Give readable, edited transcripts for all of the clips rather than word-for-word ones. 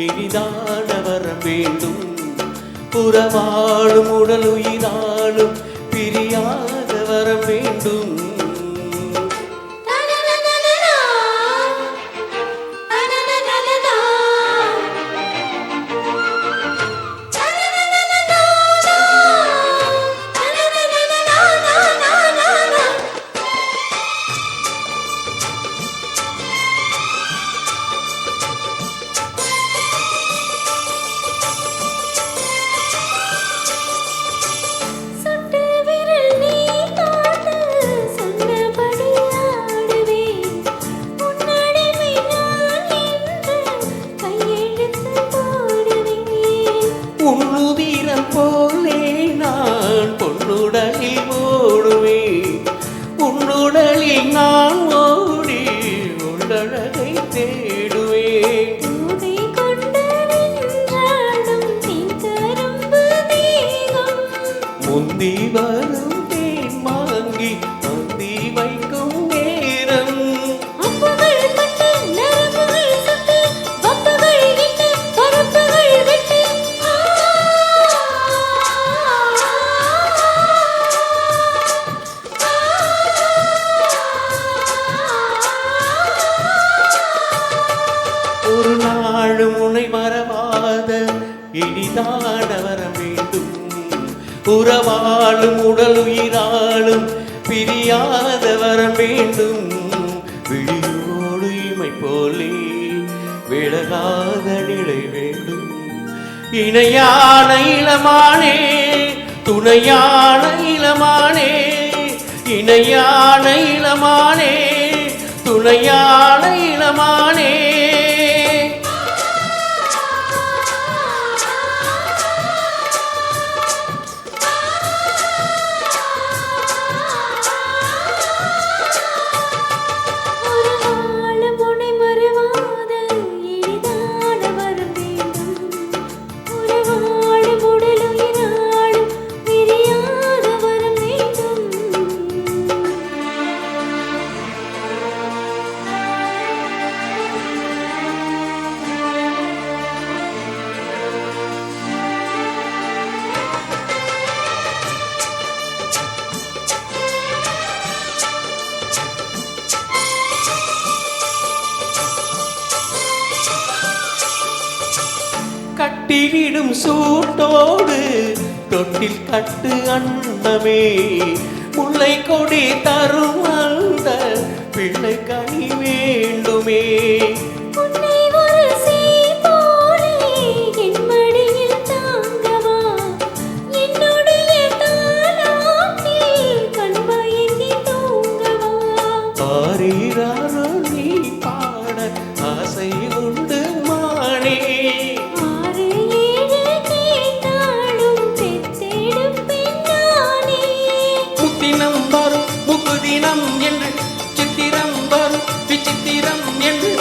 இனிதான வரம் வேண்டும். புறவாழும் உடல் உயிராலும் பிரியாத வரம் வேண்டும். உன்னுதிரம் போலே நான் பொன்னுடலில் ஓடுவேன். உன்னுடலில் நான் ஓடி உள்ளழகை தேடுவேன். முந்தி வரும் தேன் வாங்கி மந்தி வைக்கும் நேரம். ஒரு நாளும் உன்னை மறவாத இனிதான வரம் வேண்டும். உறவாளும் உடல் உயிராலும் பிரியாத வரம் வேண்டும். விழியோடு இமை போலே விலகாத நிலை வேண்டும். இணையான இளமானே துணையான இளமானே. இணையான இளமானே துணையான இளமானே. கட்டிலிடும் சூட்டோடு தொட்டில் கட்டு அன்னமே. முல்லை கொடி தரும் அந்த பிள்ளை கனி வேண்டுமே. ஆரீராரோ நீ பாட ஆசை உண்டு மானே. முத்தினம் வரும் முகுதினம் என்று சித்திரம் வரும் விசித்திரம் என்று.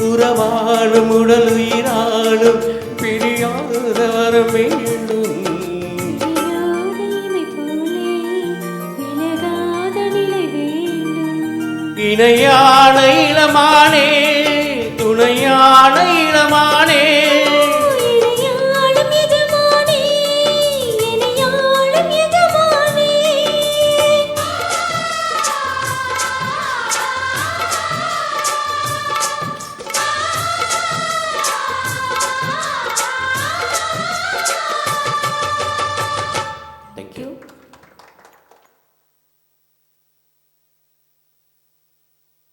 உறவாளும் உடல் உயிராலும் பிரியாத வரம் வேண்டும். இணையான இளமானே துணையான இளமானே.